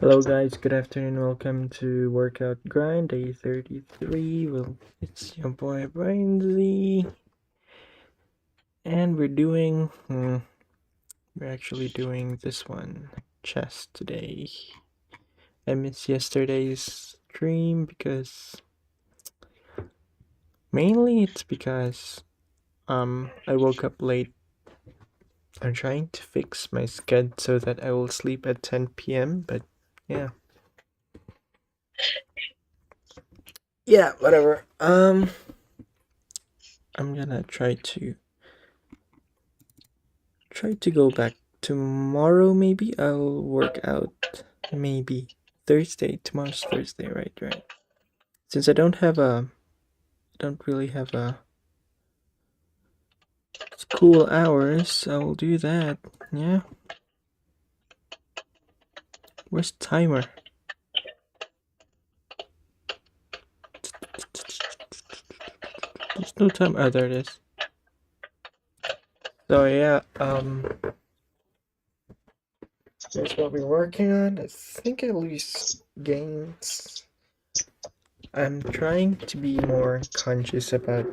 Hello guys, good afternoon. Welcome to Workout Grind Day 33. Well, it's your boy Brian Z. And we're actually doing this one, chest today. I missed yesterday's stream mainly it's because I woke up late. I'm trying to fix my schedule so that I will sleep at 10 p.m. But yeah. Yeah, whatever. I'm gonna try to go back tomorrow. Maybe I'll work out. Maybe Thursday. Tomorrow's Thursday, right. Since I don't really have a school hours, I'll do that. Yeah. Where's timer? There's no time. Oh, there it is. So yeah, that's what we're working on. I think I lose gains. I'm trying to be more conscious about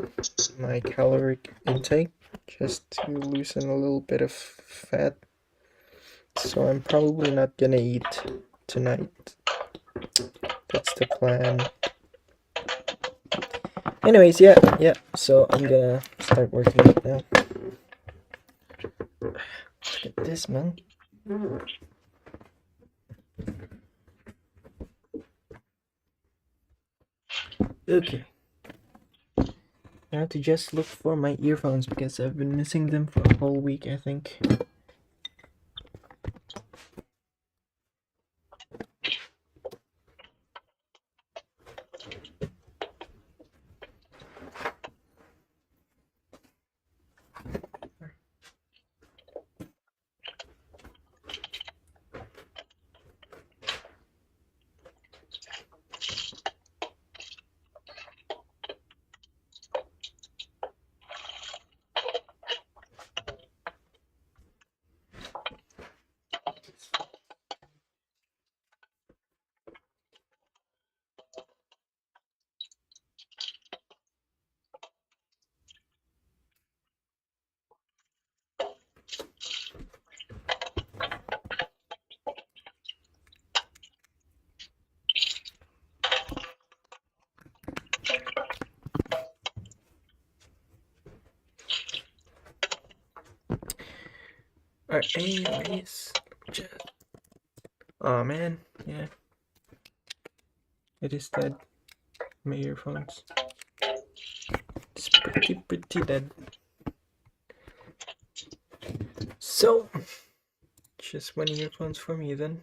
my caloric intake, just to loosen a little bit of fat. So I'm probably not gonna eat tonight. That's the plan. Anyways, yeah. So I'm gonna start working out now. Look at this, man. Okay. I have to just look for my earphones because I've been missing them for a whole week, I think. Alright, anyways. Oh man, yeah. It is dead. My earphones. It's pretty dead. So, just one earphones for me then.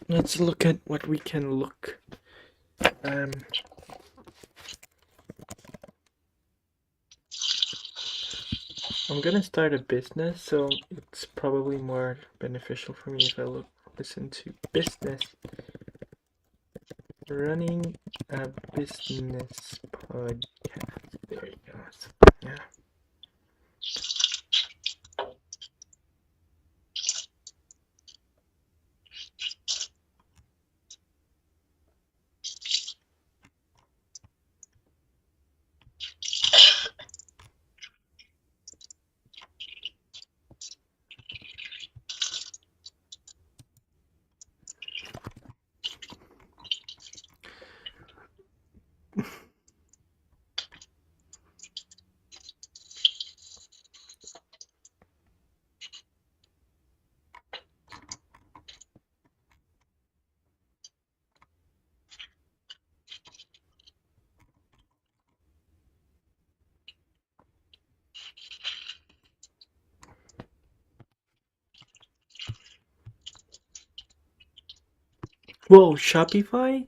Let's look at what we can look. I'm gonna start a business, so it's probably more beneficial for me if I listen to business. Running a business podcast. There you go. Yeah. Whoa, Shopify?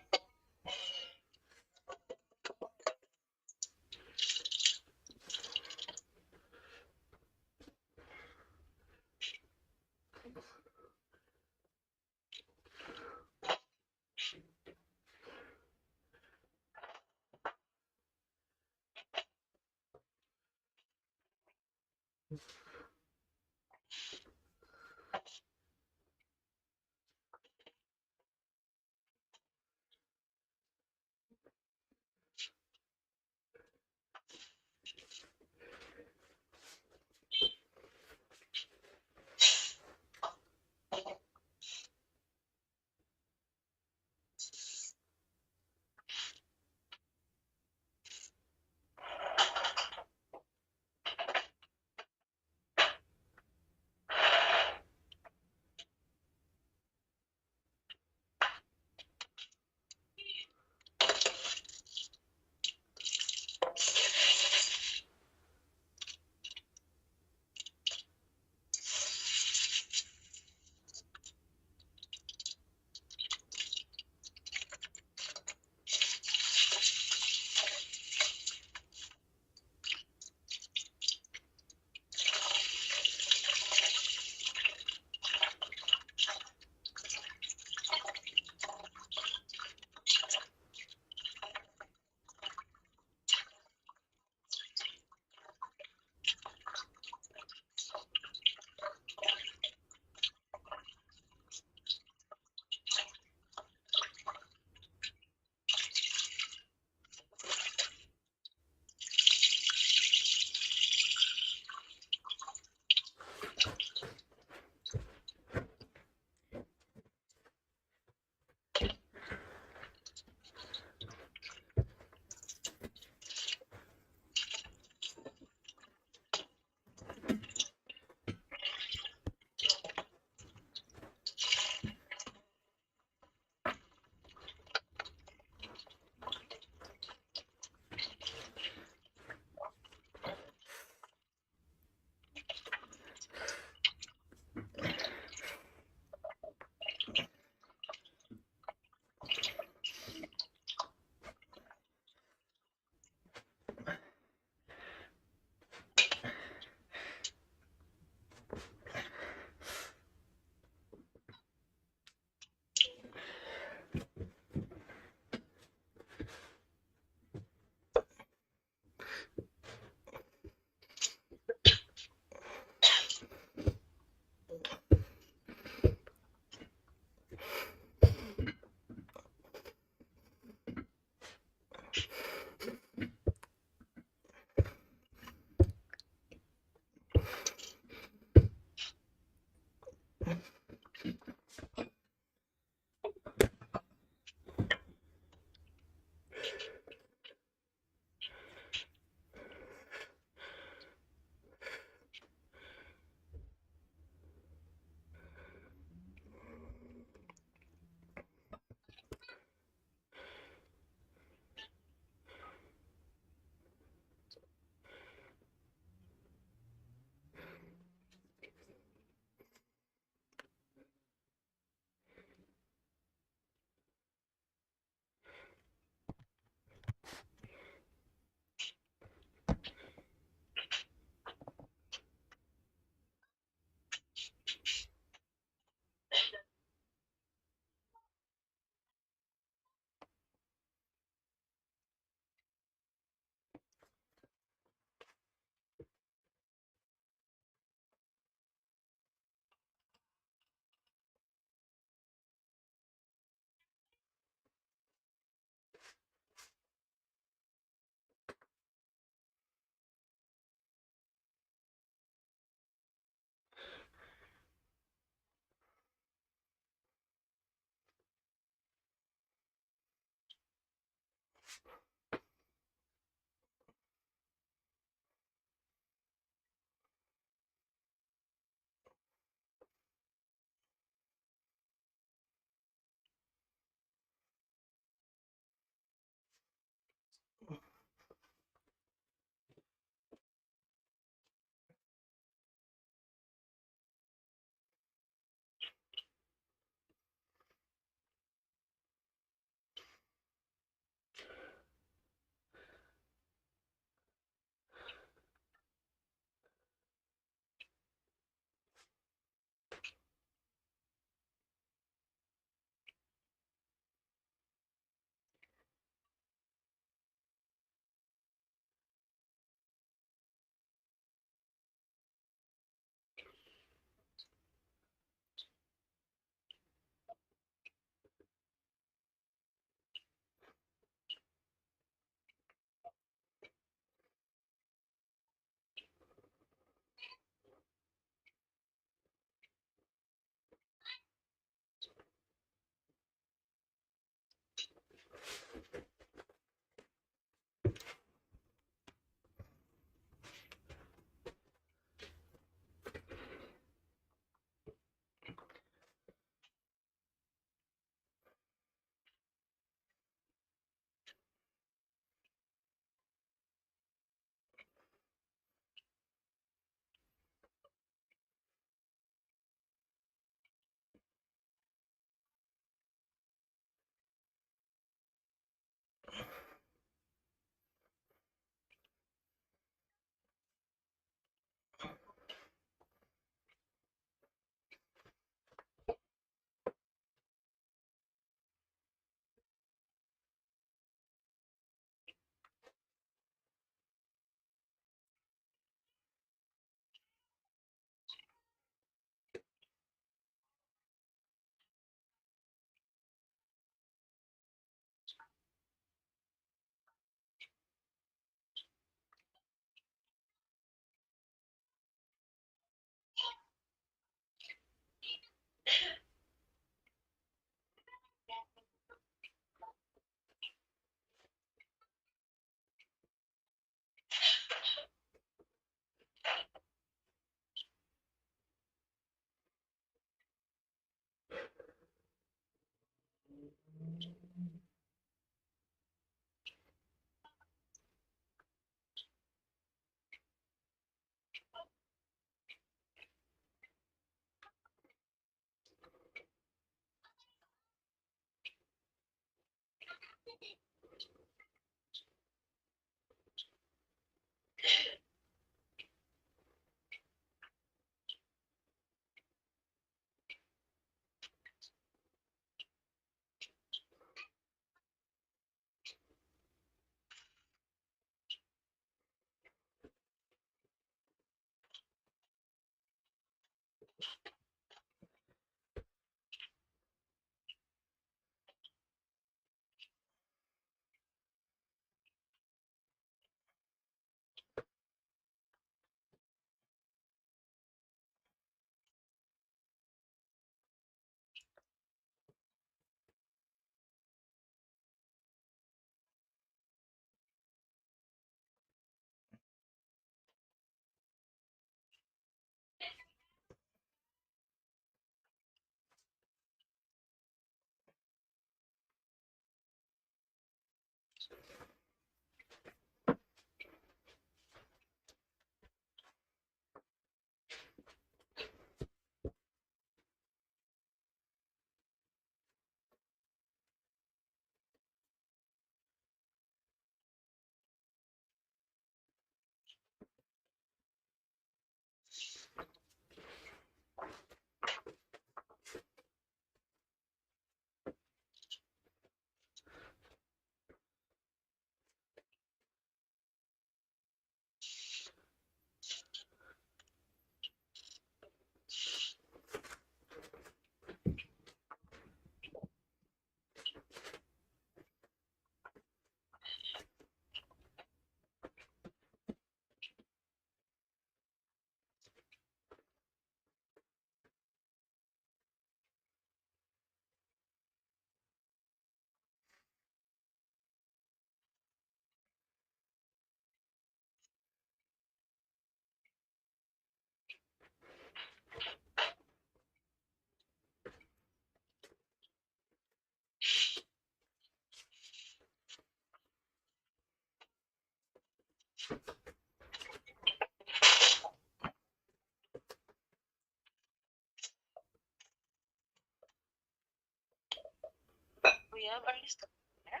Kuya, are you still there?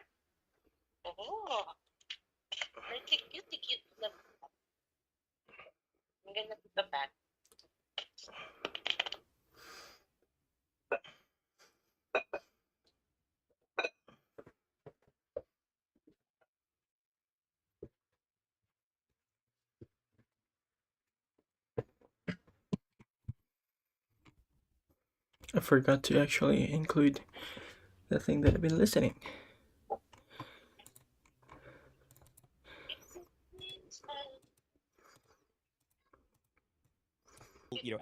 Oh, like a cute na. Ang ganda ng bag. I forgot to actually include the thing that I've been listening.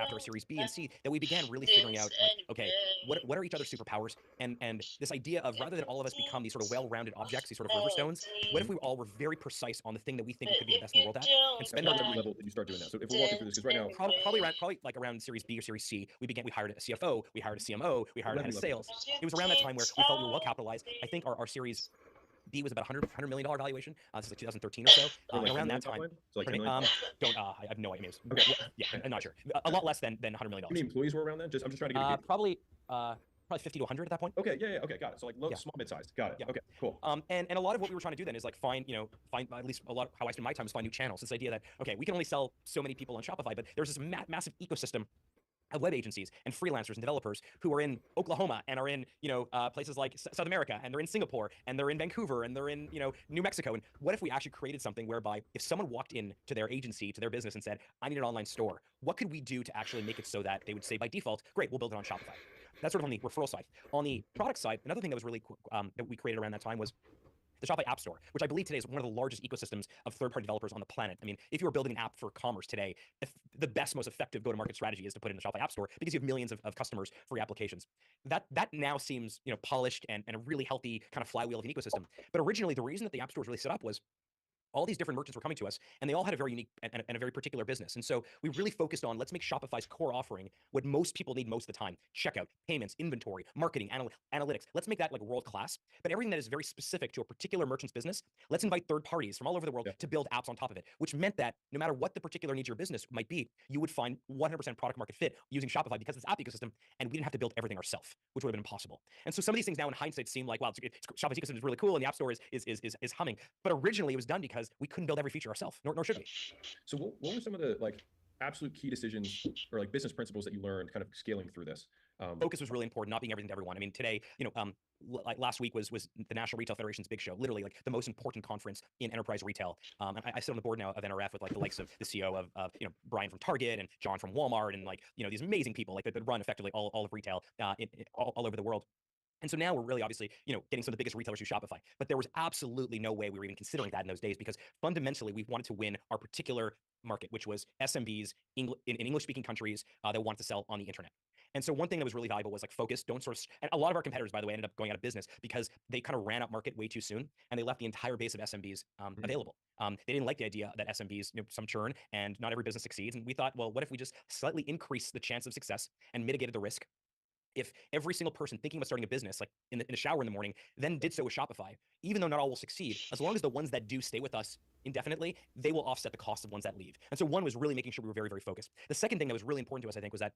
After a Series B and C, that we began really figuring out, like, okay, what are each other's superpowers? And this idea of, rather than all of us become these sort of well-rounded objects, these sort of river stones, what if we all were very precise on the thing that we think we could be the best in the world at, and spend our At time. what level did you start doing that? So if we're walking through this, because right now, Probably like around Series B or Series C, we hired a CFO, we hired a CMO, we hired a head of sales. It was around that time where we felt we were well capitalized. I think our Series B was about $100 million valuation. This is like 2013 or so. like And 10 around million that time, top line? So like 10 million? I have no idea. Okay. Yeah, I'm not sure. A lot less than $100 million. How many employees were around then? I'm just trying to get a gauge. Probably 50 to 100 at that point. Okay, yeah, okay, got it. So like low, small, mid-sized. Got it. Yeah. Okay, cool. And a lot of what we were trying to do then is like find at least a lot of how I spend my time is find new channels. This idea that, okay, we can only sell so many people on Shopify, but there's this massive ecosystem of web agencies and freelancers and developers who are in Oklahoma and are in places like South America, and they're in Singapore and they're in Vancouver and they're in New Mexico. And what if we actually created something whereby if someone walked in to their agency, to their business, and said, I need an online store, what could we do to actually make it so that they would say by default, great, we'll build it on Shopify? That's sort of on the referral side. On the product side, another thing that was really that we created around that time was the Shopify App Store, which I believe today is one of the largest ecosystems of third-party developers on the planet. I mean, if you were building an app for commerce today, the best, most effective go-to-market strategy is to put it in the Shopify App Store, because you have millions of customers for your applications. That now seems polished and a really healthy kind of flywheel of an ecosystem. But originally, the reason that the App Store was really set up was all these different merchants were coming to us, and they all had a very unique and a very particular business. And so we really focused on, let's make Shopify's core offering what most people need most of the time: checkout, payments, inventory, marketing, analytics. Let's make that like world class. But everything that is very specific to a particular merchant's business, let's invite third parties from all over the world to build apps on top of it, which meant that no matter what the particular needs of your business might be, you would find 100% product market fit using Shopify because of this app ecosystem, and we didn't have to build everything ourselves, which would have been impossible. And so some of these things now in hindsight seem like, wow, Shopify's ecosystem is really cool and the App Store is humming. But originally it was done because we couldn't build every feature ourselves, nor should we. So what were some of the like absolute key decisions or like business principles that you learned kind of scaling through this? Focus was really important, not being everything to everyone. I mean, today, like last week was the National Retail Federation's big show, literally like the most important conference in enterprise retail. And I sit on the board now of NRF with like the likes of the CEO of Brian from Target and John from Walmart, and like these amazing people like that run effectively all of retail all over the world. And so now we're really obviously, getting some of the biggest retailers through Shopify. But there was absolutely no way we were even considering that in those days, because fundamentally we wanted to win our particular market, which was SMBs in English-speaking countries that wanted to sell on the internet. And so one thing that was really valuable was like focus. Don't sort of, and a lot of our competitors, by the way, ended up going out of business because they kind of ran up market way too soon, and they left the entire base of SMBs available. They didn't like the idea that SMBs, some churn, and not every business succeeds. And we thought, well, what if we just slightly increase the chance of success and mitigated the risk? If every single person thinking about starting a business, like in the shower in the morning, then did so with Shopify, even though not all will succeed, as long as the ones that do stay with us indefinitely, they will offset the cost of ones that leave. And so one was really making sure we were very, very focused. The second thing that was really important to us, I think, was that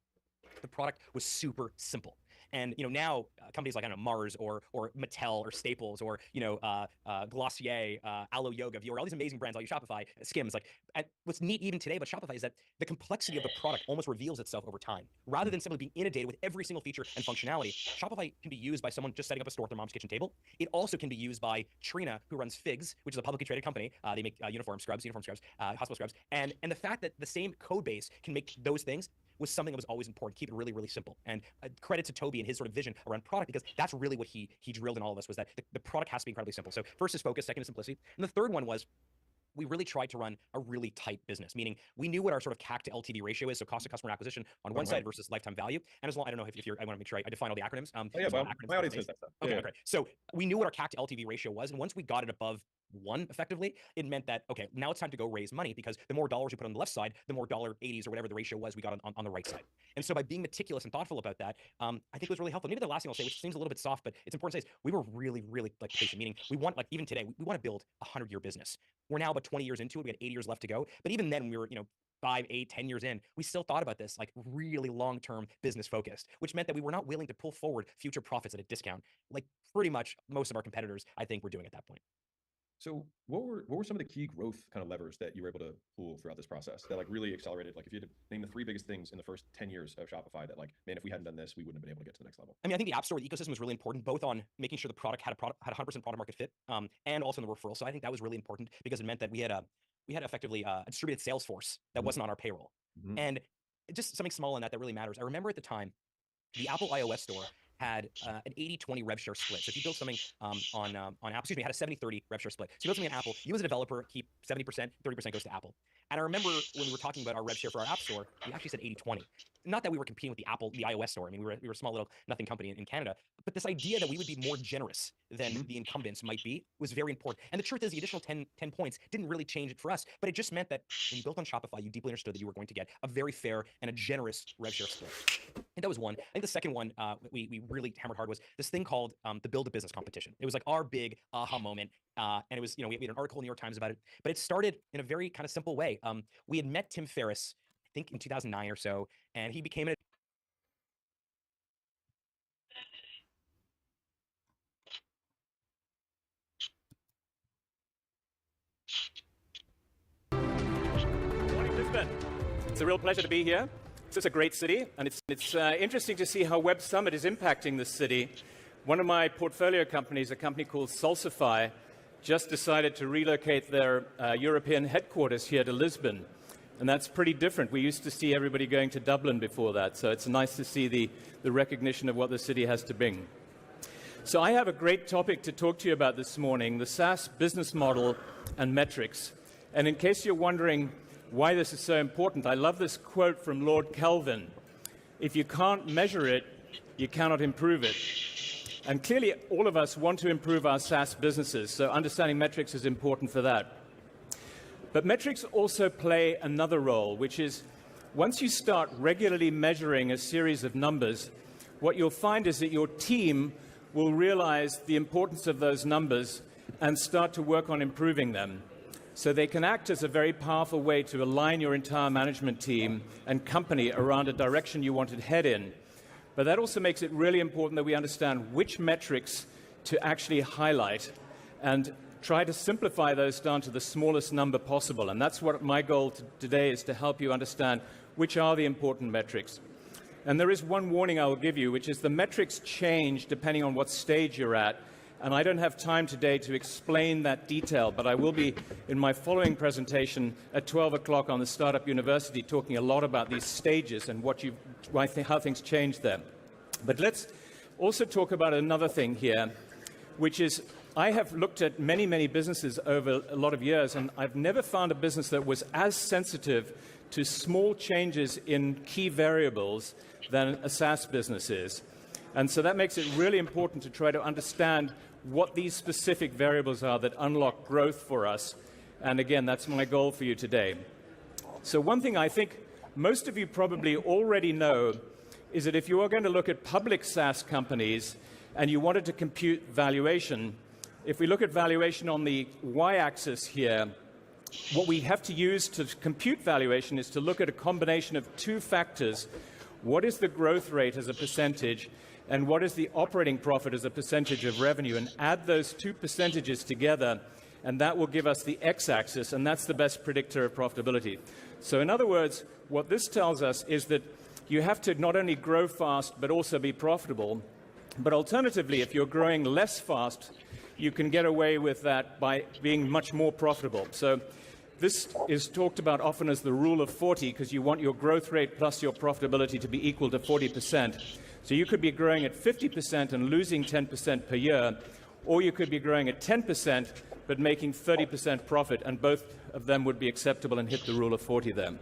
the product was super simple. And now companies like, I don't know, Mars or Mattel or Staples or Glossier, Alo Yoga, Viewer, all these amazing brands, all your Shopify, Skims. Like, what's neat even today about Shopify is that the complexity of the product almost reveals itself over time. Rather than simply being inundated with every single feature and functionality, Shopify can be used by someone just setting up a store at their mom's kitchen table. It also can be used by Trina, who runs Figs, which is a publicly traded company. They make uniform scrubs, hospital scrubs, and the fact that the same code base can make those things was something that was always important. Keep it really, really simple. And credit to Toby and his sort of vision around product, because that's really what he drilled in all of us, was that the product has to be incredibly simple. So first is focus, second is simplicity. And the third one was, we really tried to run a really tight business, meaning we knew what our sort of CAC to LTV ratio is, so cost of customer acquisition on one side versus lifetime value. And as well, I don't know if you're, I want to make sure I define all the acronyms. My audience knows that stuff. Okay, great. So we knew what our CAC to LTV ratio was, and once we got it above 1 effectively, it meant that, okay, now it's time to go raise money, because the more dollars you put on the left side, the more $80s or whatever the ratio was we got on the right side. And so by being meticulous and thoughtful about that, I think it was really helpful. Maybe the last thing I'll say, which seems a little bit soft, but it's important to say, is we were really, really like patient, meaning we want, like even today, we want to build a 100-year business. We're now about 20 years into it. We had 8 years left to go. But even then, we were, 5, 8, 10 years in, we still thought about this like really long-term business focused, which meant that we were not willing to pull forward future profits at a discount, like pretty much most of our competitors, I think, were doing at that point. So what were some of the key growth kind of levers that you were able to pull throughout this process that like really accelerated? Like if you had to name the 3 biggest things in the first 10 years of Shopify that like, man, if we hadn't done this, we wouldn't have been able to get to the next level. I mean, I think the App Store, the ecosystem was really important, both on making sure the product had 100% product market fit, and also in the referral. So I think that was really important because it meant that we had effectively a distributed sales force that wasn't on our payroll. And just something small in that really matters. I remember at the time, the Apple iOS store had an 80-20 rev share split. So if you build something on Apple, excuse me, had a 70-30 rev share split. So you build something on Apple, you as a developer keep 70%, 30% goes to Apple. And I remember when we were talking about our rev share for our App Store, we actually said 80-20. Not that we were competing with the iOS store. I mean, we were a small little nothing company in Canada, but this idea that we would be more generous than the incumbents might be was very important. And the truth is, the additional 10 points didn't really change it for us, but it just meant that when you built on Shopify, you deeply understood that you were going to get a very fair and a generous rev share split. And that was one. I think the second one we really hammered hard was this thing called the Build a Business competition. It was like our big aha moment. And it was, we had an article in the New York Times about it, but it started in a very kind of simple way. We had met Tim Ferriss, I think in 2009 or so, and he became an Morning, Brisbane. It's a real pleasure to be here. It's a great city, and it's interesting to see how Web Summit is impacting this city. One of my portfolio companies, a company called Salsify, just decided to relocate their European headquarters here to Lisbon. And that's pretty different. We used to see everybody going to Dublin before that, so it's nice to see the recognition of what the city has to bring. So I have a great topic to talk to you about this morning, the SaaS business model and metrics. And in case you're wondering why this is so important, I love this quote from Lord Kelvin. If you can't measure it, you cannot improve it. And clearly, all of us want to improve our SaaS businesses, so understanding metrics is important for that. But metrics also play another role, which is once you start regularly measuring a series of numbers, what you'll find is that your team will realize the importance of those numbers and start to work on improving them. So they can act as a very powerful way to align your entire management team and company around a direction you want to head in. But that also makes it really important that we understand which metrics to actually highlight and try to simplify those down to the smallest number possible. And that's what my goal today is, to help you understand which are the important metrics. And there is one warning I will give you, which is the metrics change depending on what stage you're at. And I don't have time today to explain that detail, but I will be in my following presentation at 12 o'clock on the Startup University talking a lot about these stages and how things change there. But let's also talk about another thing here, which is I have looked at many, many businesses over a lot of years, and I've never found a business that was as sensitive to small changes in key variables than a SaaS business is. And so that makes it really important to try to understand what these specific variables are that unlock growth for us. And again, that's my goal for you today. So one thing I think most of you probably already know is that if you are going to look at public SaaS companies and you wanted to compute valuation, if we look at valuation on the y-axis here, what we have to use to compute valuation is to look at a combination of 2 factors. What is the growth rate as a percentage, and what is the operating profit as a percentage of revenue, and add those 2 percentages together, and that will give us the x-axis, and that's the best predictor of profitability. So in other words, what this tells us is that you have to not only grow fast, but also be profitable. But alternatively, if you're growing less fast, you can get away with that by being much more profitable. So this is talked about often as the rule of 40, because you want your growth rate plus your profitability to be equal to 40%. So you could be growing at 50% and losing 10% per year, or you could be growing at 10% but making 30% profit, and both of them would be acceptable and hit the rule of 40 there.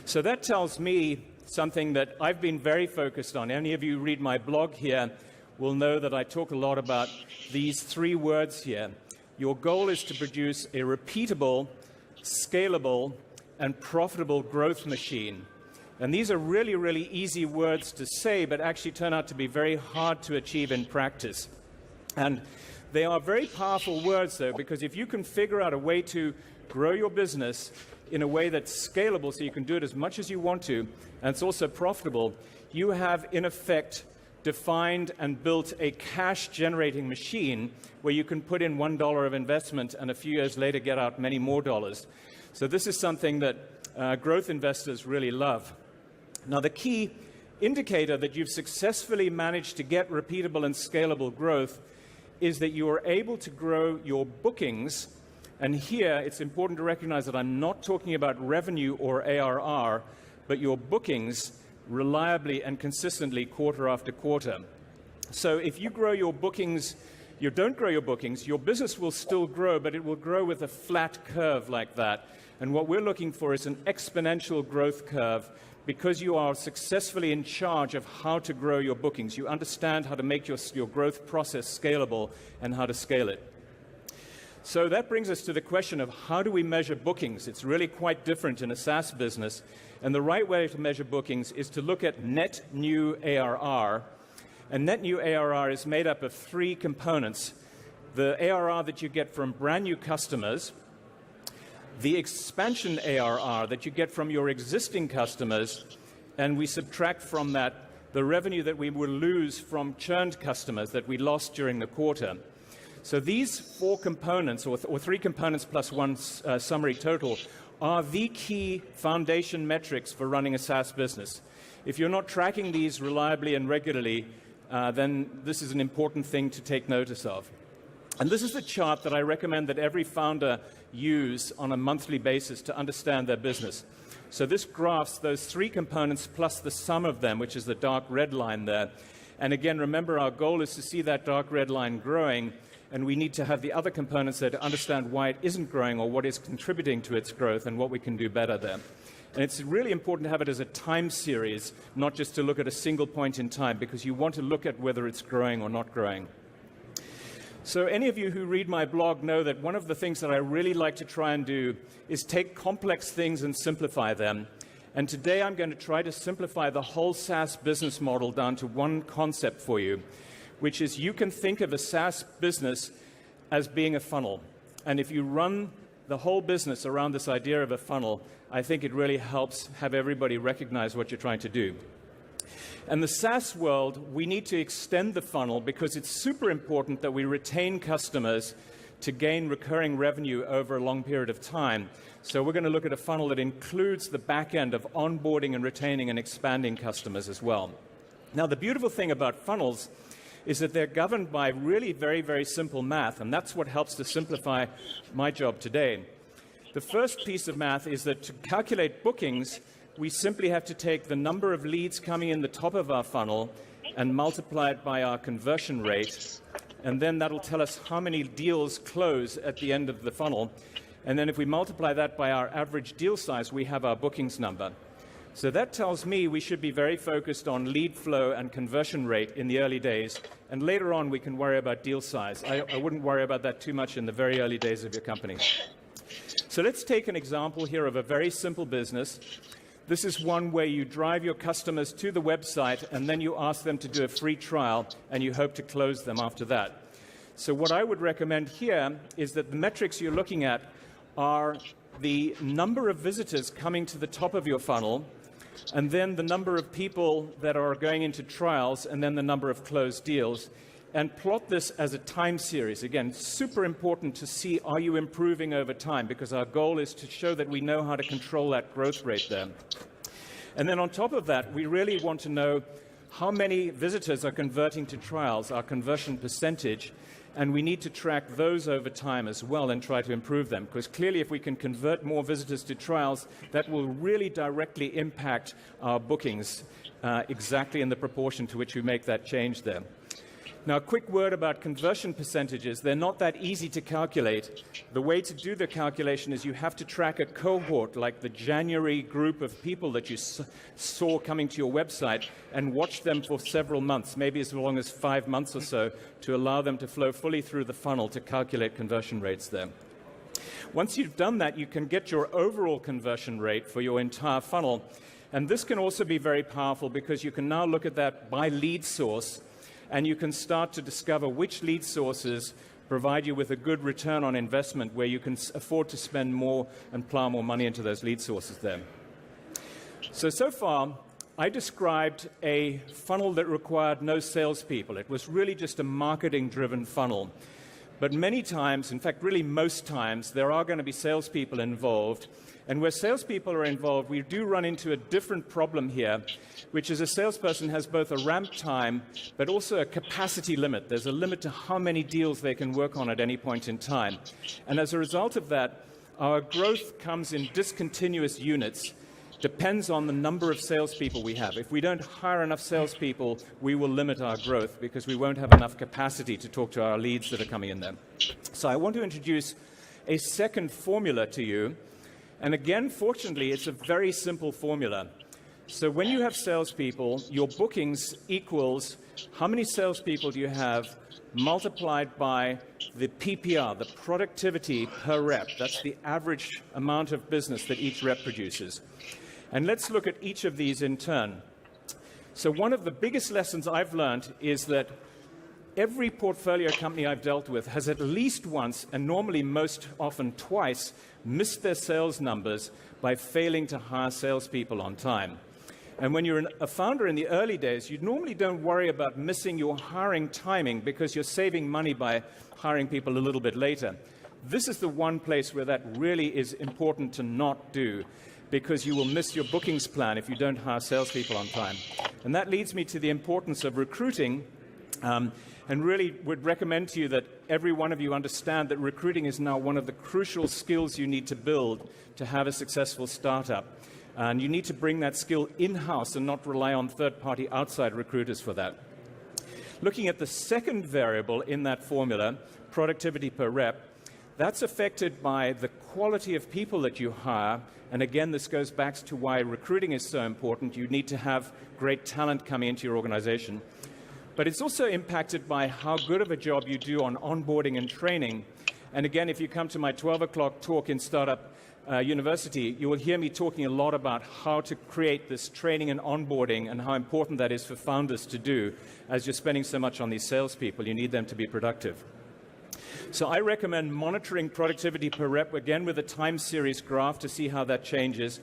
So that tells me something that I've been very focused on. Any of you read my blog here will know that I talk a lot about these 3 words here. Your goal is to produce a repeatable, scalable, and profitable growth machine. And these are really, really easy words to say, but actually turn out to be very hard to achieve in practice. And they are very powerful words, though, because if you can figure out a way to grow your business in a way that's scalable so you can do it as much as you want to, and it's also profitable, you have, in effect, defined and built a cash-generating machine where you can put in $1 of investment and a few years later get out many more dollars. So this is something that growth investors really love. Now, the key indicator that you've successfully managed to get repeatable and scalable growth is that you are able to grow your bookings. And here, it's important to recognize that I'm not talking about revenue or ARR, but your bookings reliably and consistently quarter after quarter. So if you grow your bookings, you don't grow your bookings, your business will still grow, but it will grow with a flat curve like that. And what we're looking for is an exponential growth curve, because you are successfully in charge of how to grow your bookings. You understand how to make your growth process scalable and how to scale it. So that brings us to the question of how do we measure bookings? It's really quite different in a SaaS business. And the right way to measure bookings is to look at net new ARR. And net new ARR is made up of three components: the ARR that you get from brand new customers, the expansion ARR that you get from your existing customers, and we subtract from that the revenue that we will lose from churned customers that we lost during the quarter. So these four components, or three components plus one summary total, are the key foundation metrics for running a SaaS business. If you're not tracking these reliably and regularly, then this is an important thing to take notice of. And this is the chart that I recommend that every founder use on a monthly basis to understand their business. So this graphs those three components plus the sum of them, which is the dark red line there. And again, remember, our goal is to see that dark red line growing, and we need to have the other components there to understand why it isn't growing or what is contributing to its growth and what we can do better there. And it's really important to have it as a time series, not just to look at a single point in time, because you want to look at whether it's growing or not growing. So any of you who read my blog know that one of the things that I really like to try and do is take complex things and simplify them. And today I'm going to try to simplify the whole SaaS business model down to one concept for you, which is you can think of a SaaS business as being a funnel. And if you run the whole business around this idea of a funnel, I think it really helps have everybody recognize what you're trying to do. In the SaaS world, we need to extend the funnel because it's super important that we retain customers to gain recurring revenue over a long period of time. So we're going to look at a funnel that includes the back end of onboarding and retaining and expanding customers as well. Now, the beautiful thing about funnels is that they're governed by really very, very simple math, and that's what helps to simplify my job today. The first piece of math is that to calculate bookings, we simply have to take the number of leads coming in the top of our funnel and multiply it by our conversion rate, and then that'll tell us how many deals close at the end of the funnel. And then if we multiply that by our average deal size, we have our bookings number. So that tells me we should be very focused on lead flow and conversion rate in the early days, and later on we can worry about deal size. I wouldn't worry about that too much in the very early days of your company. So let's take an example here of a very simple business. This is one where you drive your customers to the website and then you ask them to do a free trial and you hope to close them after that. So what I would recommend here is that the metrics you're looking at are the number of visitors coming to the top of your funnel, and then the number of people that are going into trials, and then the number of closed deals, and plot this as a time series. Again, super important to see, are you improving over time? Because our goal is to show that we know how to control that growth rate there. And then on top of that, we really want to know how many visitors are converting to trials, our conversion percentage, and we need to track those over time as well and try to improve them. Because clearly, if we can convert more visitors to trials, that will really directly impact our bookings exactly in the proportion to which we make that change there. Now, a quick word about conversion percentages. They're not that easy to calculate. The way to do the calculation is you have to track a cohort, like the January group of people that you saw coming to your website, and watch them for several months, maybe as long as 5 months or so, to allow them to flow fully through the funnel to calculate conversion rates there. Once you've done that, you can get your overall conversion rate for your entire funnel. And this can also be very powerful because you can now look at that by lead source, and you can start to discover which lead sources provide you with a good return on investment where you can afford to spend more and plow more money into those lead sources there. So far, I described a funnel that required no salespeople. It was really just a marketing-driven funnel. But many times, in fact, really most times, there are going to be salespeople involved. And where salespeople are involved, we do run into a different problem here, which is a salesperson has both a ramp time, but also a capacity limit. There's a limit to how many deals they can work on at any point in time. And as a result of that, our growth comes in discontinuous units. Depends on the number of salespeople we have. If we don't hire enough salespeople, we will limit our growth because we won't have enough capacity to talk to our leads that are coming in there. So I want to introduce a second formula to you. And again, fortunately, it's a very simple formula. So when you have salespeople, your bookings equals how many salespeople do you have multiplied by the PPR, the productivity per rep. That's the average amount of business that each rep produces. And let's look at each of these in turn. So one of the biggest lessons I've learned is that every portfolio company I've dealt with has at least once, and normally most often twice, missed their sales numbers by failing to hire salespeople on time. And when you're a founder in the early days, you normally don't worry about missing your hiring timing because you're saving money by hiring people a little bit later. This is the one place where that really is important to not do, because you will miss your bookings plan if you don't hire salespeople on time. And that leads me to the importance of recruiting, and really would recommend to you that every one of you understand that recruiting is now one of the crucial skills you need to build to have a successful startup. And you need to bring that skill in-house and not rely on third-party outside recruiters for that. Looking at the second variable in that formula, productivity per rep, that's affected by the quality of people that you hire. And again, this goes back to why recruiting is so important. You need to have great talent coming into your organization. But it's also impacted by how good of a job you do on onboarding and training. And again, if you come to my 12 o'clock talk in Startup University, you will hear me talking a lot about how to create this training and onboarding and how important that is for founders to do. As you're spending so much on these salespeople, you need them to be productive. So I recommend monitoring productivity per rep, again with a time series graph to see how that changes.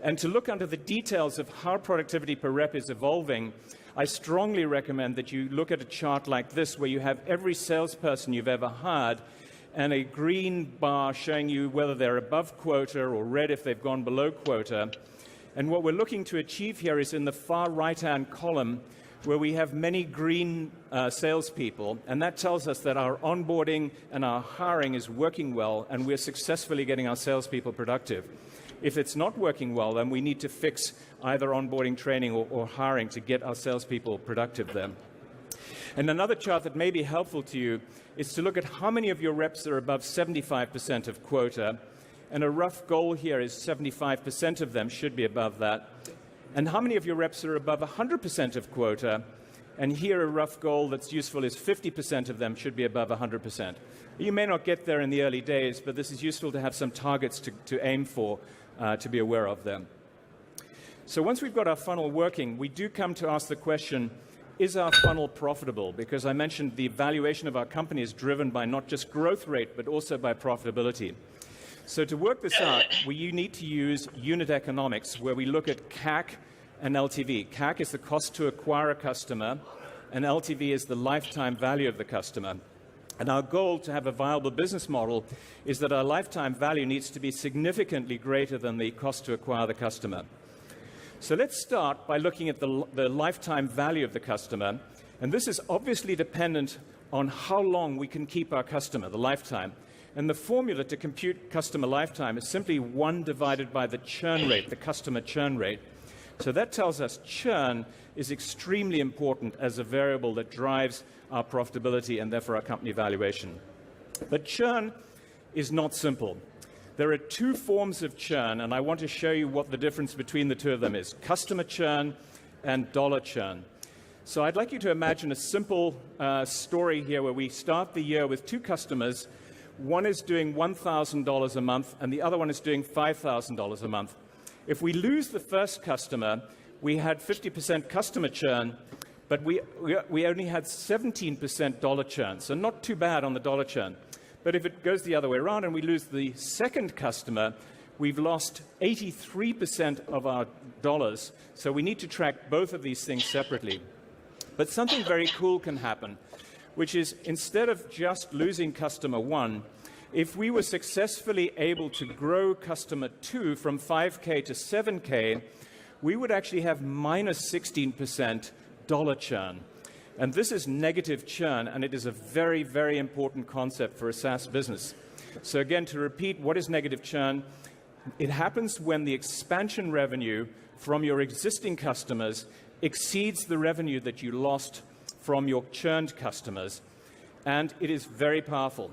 And to look under the details of how productivity per rep is evolving, I strongly recommend that you look at a chart like this where you have every salesperson you've ever hired and a green bar showing you whether they're above quota or red if they've gone below quota. And what we're looking to achieve here is in the far right-hand column where we have many green salespeople, and that tells us that our onboarding and our hiring is working well and we're successfully getting our salespeople productive. If it's not working well, then we need to fix either onboarding, training, or hiring to get our salespeople productive then. And another chart that may be helpful to you is to look at how many of your reps are above 75% of quota. And a rough goal here is 75% of them should be above that. And how many of your reps are above 100% of quota? And here a rough goal that's useful is 50% of them should be above 100%. You may not get there in the early days, but this is useful to have some targets to aim for, to be aware of them. So once we've got our funnel working, we do come to ask the question, is our funnel profitable? Because I mentioned the valuation of our company is driven by not just growth rate, but also by profitability. So to work this out, you need to use unit economics, where we look at CAC and LTV. CAC is the cost to acquire a customer, and LTV is the lifetime value of the customer. And our goal to have a viable business model is that our lifetime value needs to be significantly greater than the cost to acquire the customer. So let's start by looking at the lifetime value of the customer. And this is obviously dependent on how long we can keep our customer, the lifetime. And the formula to compute customer lifetime is simply 1 divided by the churn rate, the customer churn rate. So that tells us churn is extremely important as a variable that drives our profitability and therefore our company valuation. But churn is not simple. There are 2 forms of churn, and I want to show you what the difference between the 2 of them is: customer churn and dollar churn. So I'd like you to imagine a simple story here where we start the year with 2 customers. One is doing $1,000 a month, and the other one is doing $5,000 a month. If we lose the first customer, we had 50% customer churn, but we only had 17% dollar churn, so not too bad on the dollar churn. But if it goes the other way around and we lose the second customer, we've lost 83% of our dollars. So we need to track both of these things separately. But something very cool can happen, which is instead of just losing customer 1, if we were successfully able to grow customer 2 from 5K to 7K, we would actually have minus 16% dollar churn. And this is negative churn, and it is a very, very important concept for a SaaS business. So again, to repeat, what is negative churn? It happens when the expansion revenue from your existing customers exceeds the revenue that you lost from your churned customers, and it is very powerful.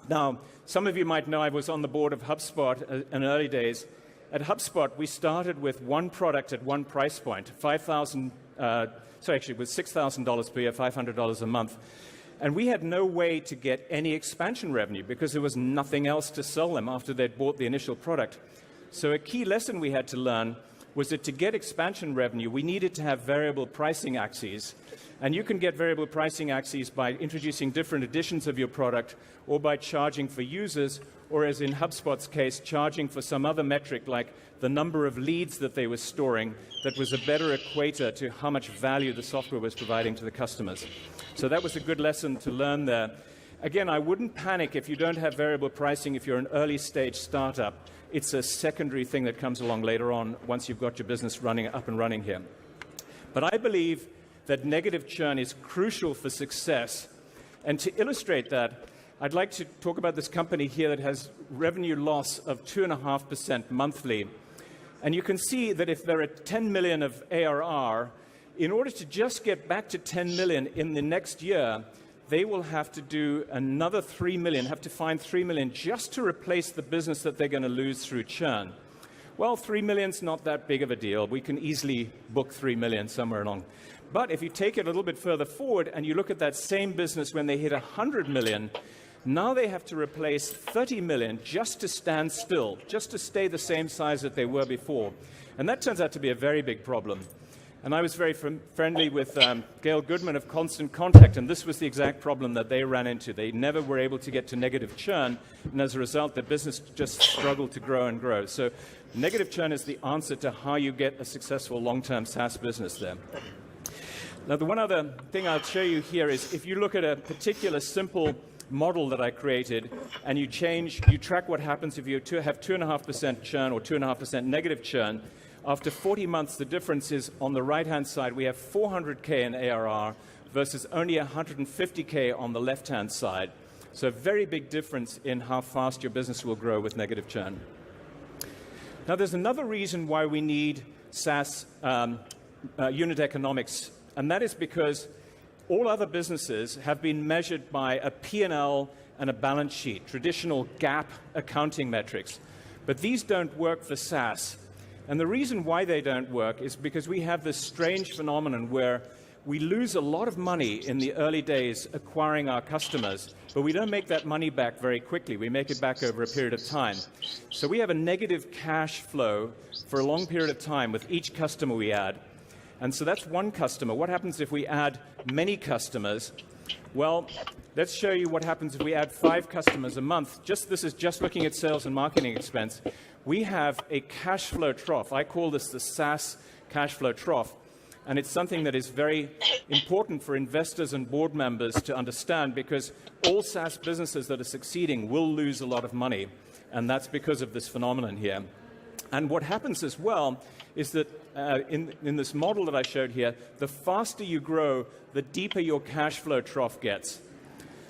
Now, some of you might know I was on the board of HubSpot in early days. At HubSpot, we started with one product at one price point, it was $6,000 per year, $500 a month. And we had no way to get any expansion revenue because there was nothing else to sell them after they'd bought the initial product. So a key lesson we had to learn was that to get expansion revenue, we needed to have variable pricing axes. And you can get variable pricing axes by introducing different editions of your product, or by charging for users, or as in HubSpot's case, charging for some other metric like the number of leads that they were storing that was a better equator to how much value the software was providing to the customers. So that was a good lesson to learn there. Again, I wouldn't panic if you don't have variable pricing if you're an early stage startup. It's a secondary thing that comes along later on once you've got your business up and running here. But I believe that negative churn is crucial for success. And to illustrate that, I'd like to talk about this company here that has revenue loss of 2.5% monthly. And you can see that if there are 10 million of ARR, in order to just get back to 10 million in the next year, they will have to do another 3 million, have to find 3 million just to replace the business that they're going to lose through churn. Well, 3 million's not that big of a deal. We can easily book 3 million somewhere along. But if you take it a little bit further forward and you look at that same business when they hit 100 million, now they have to replace 30 million just to stand still, just to stay the same size that they were before. And that turns out to be a very big problem. And I was very friendly with Gail Goodman of Constant Contact, and this was the exact problem that they ran into. They never were able to get to negative churn, and as a result, their business just struggled to grow and grow. So negative churn is the answer to how you get a successful long-term SaaS business there. Now, the one other thing I'll show you here is if you look at a particular simple model that I created, and you track what happens if you have 2.5% churn or 2.5% negative churn. After 40 months, the difference is on the right-hand side, we have 400K in ARR versus only 150K on the left-hand side. So a very big difference in how fast your business will grow with negative churn. Now, there's another reason why we need SaaS unit economics, and that is because all other businesses have been measured by a P&L and a balance sheet, traditional GAAP accounting metrics. But these don't work for SaaS. And the reason why they don't work is because we have this strange phenomenon where we lose a lot of money in the early days acquiring our customers, but we don't make that money back very quickly. We make it back over a period of time. So we have a negative cash flow for a long period of time with each customer we add. And so that's one customer. What happens if we add many customers? Well, let's show you what happens if we add 5 customers a month. This is just looking at sales and marketing expense. We have a cash flow trough. I call this the SaaS cash flow trough. And it's something that is very important for investors and board members to understand, because all SaaS businesses that are succeeding will lose a lot of money. And that's because of this phenomenon here. And what happens as well is that in this model that I showed here, the faster you grow, the deeper your cash flow trough gets.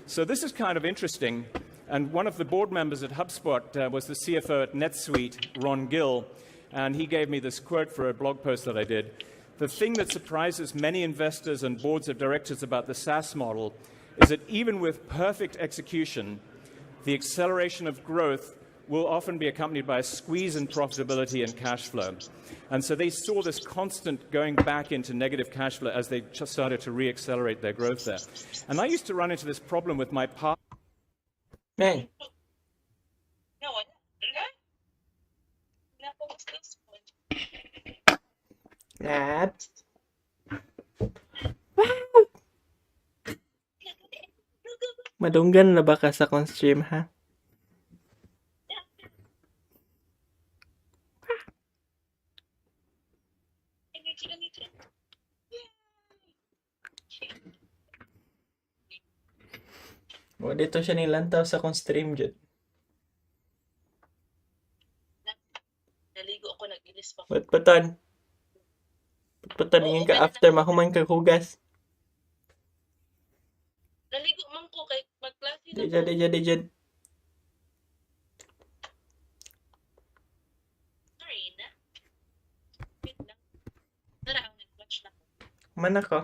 So this is kind of interesting. And one of the board members at HubSpot was the CFO at NetSuite, Ron Gill, and he gave me this quote for a blog post that I did. The thing that surprises many investors and boards of directors about the SaaS model is that even with perfect execution, the acceleration of growth will often be accompanied by a squeeze in profitability and cash flow. And so they saw this constant going back into negative cash flow as they just started to re-accelerate their growth there. And I used to run into this problem with my partner. Man, No, what's this one? that. Madunggan na ba ka sa kong stream, ha? Energy, energy. O, dito siya nilantaw sa kong stream, Jud. Naligo ako, nag-ilis pa. Putputon. Putputon, Oo, ingin ka meron after ako. mahuman kag hugas. Naligo man ko kay magklase na Dijud, ko. dijud, dijud. Sorry na. Wait lang. Tara, ang nag-watch na ko. Man ako.